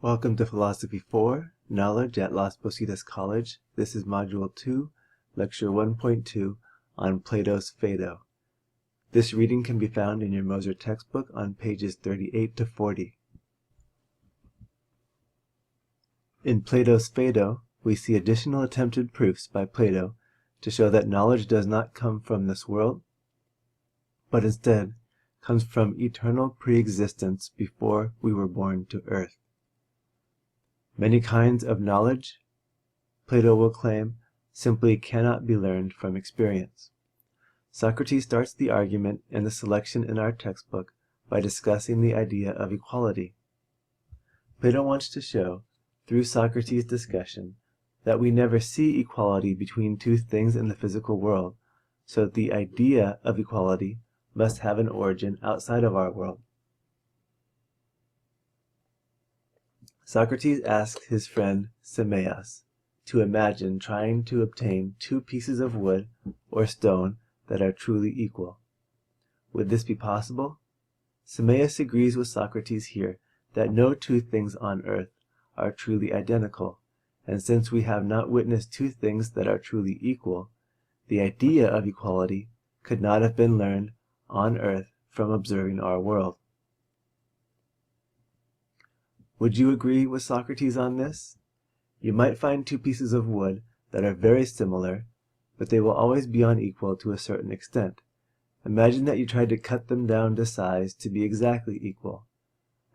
Welcome to Philosophy 4, Knowledge at Las Positas College. This is Module 2, Lecture 1.2 on Plato's Phaedo. This reading can be found in your Moser textbook on pages 38 to 40. In Plato's Phaedo, we see additional attempted proofs by Plato to show that knowledge does not come from this world, but instead comes from eternal pre-existence before we were born to earth. Many kinds of knowledge, Plato will claim, simply cannot be learned from experience. Socrates starts the argument in the selection in our textbook by discussing the idea of equality. Plato wants to show, through Socrates' discussion, that we never see equality between two things in the physical world, so that the idea of equality must have an origin outside of our world. Socrates asked his friend Timaeus to imagine trying to obtain two pieces of wood or stone that are truly equal. Would this be possible? Timaeus agrees with Socrates here that no two things on earth are truly identical, and since we have not witnessed two things that are truly equal, the idea of equality could not have been learned on earth from observing our world. Would you agree with Socrates on this? You might find two pieces of wood that are very similar, but they will always be unequal to a certain extent. Imagine that you tried to cut them down to size to be exactly equal.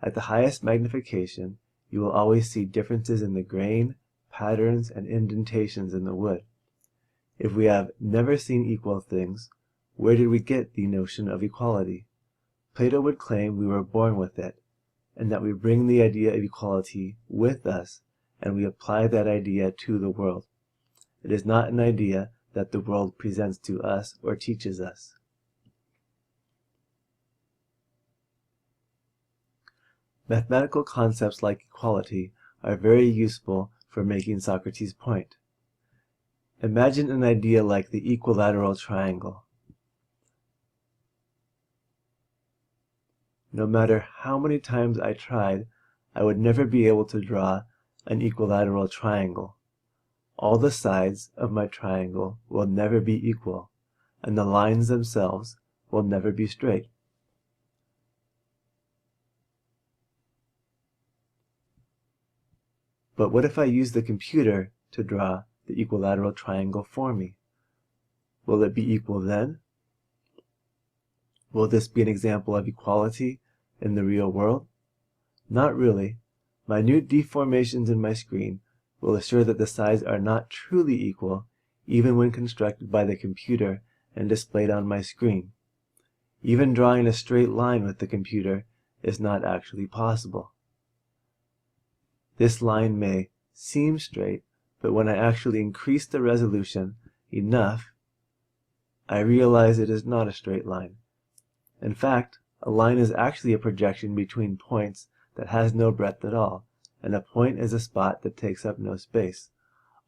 At the highest magnification, you will always see differences in the grain, patterns, and indentations in the wood. If we have never seen equal things, where did we get the notion of equality? Plato would claim we were born with it, and that we bring the idea of equality with us, and we apply that idea to the world. It is not an idea that the world presents to us or teaches us. Mathematical concepts like equality are very useful for making Socrates' point. Imagine an idea like the equilateral triangle. No matter how many times I tried, I would never be able to draw an equilateral triangle. All the sides of my triangle will never be equal, and the lines themselves will never be straight. But what if I use the computer to draw the equilateral triangle for me? Will it be equal then? Will this be an example of equality in the real world? Not really. Minute deformations in my screen will assure that the sides are not truly equal, even when constructed by the computer and displayed on my screen. Even drawing a straight line with the computer is not actually possible. This line may seem straight, but when I actually increase the resolution enough, I realize it is not a straight line. In fact, a line is actually a projection between points that has no breadth at all, and a point is a spot that takes up no space.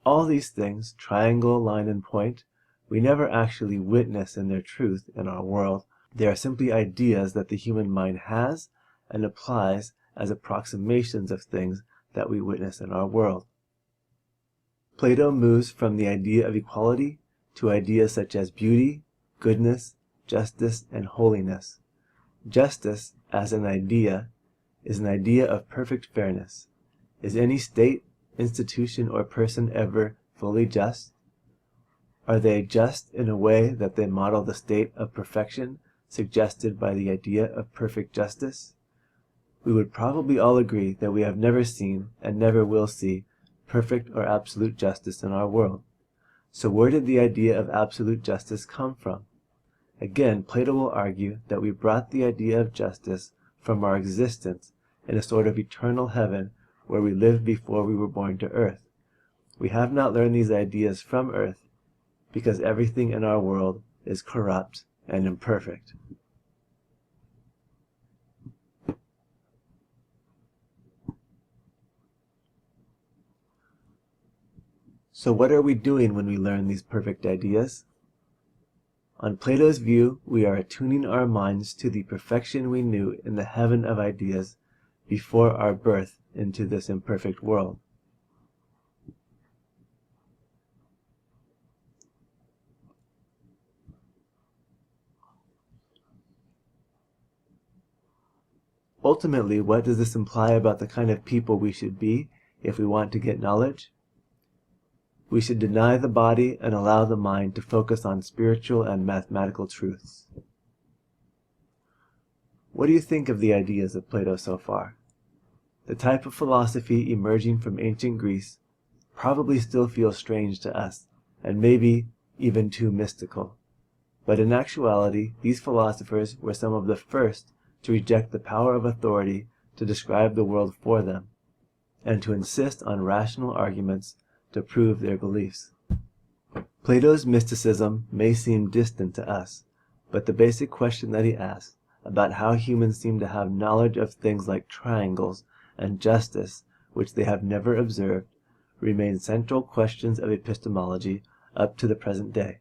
All these things, triangle, line, and point, we never actually witness in their truth in our world. They are simply ideas that the human mind has and applies as approximations of things that we witness in our world. Plato moves from the idea of equality to ideas such as beauty, goodness, justice, and holiness. Justice, as an idea, is an idea of perfect fairness. Is any state, institution, or person ever fully just? Are they just in a way that they model the state of perfection suggested by the idea of perfect justice? We would probably all agree that we have never seen and never will see perfect or absolute justice in our world. So where did the idea of absolute justice come from? Again, Plato will argue that we brought the idea of justice from our existence in a sort of eternal heaven where we lived before we were born to earth. We have not learned these ideas from earth because everything in our world is corrupt and imperfect. So what are we doing when we learn these perfect ideas? On Plato's view, we are attuning our minds to the perfection we knew in the heaven of ideas before our birth into this imperfect world. Ultimately, what does this imply about the kind of people we should be if we want to get knowledge? We should deny the body and allow the mind to focus on spiritual and mathematical truths. What do you think of the ideas of Plato so far? The type of philosophy emerging from ancient Greece probably still feels strange to us, and maybe even too mystical. But in actuality, these philosophers were some of the first to reject the power of authority to describe the world for them, and to insist on rational arguments to prove their beliefs. Plato's mysticism may seem distant to us, but the basic question that he asks about how humans seem to have knowledge of things like triangles and justice which they have never observed remain central questions of epistemology up to the present day.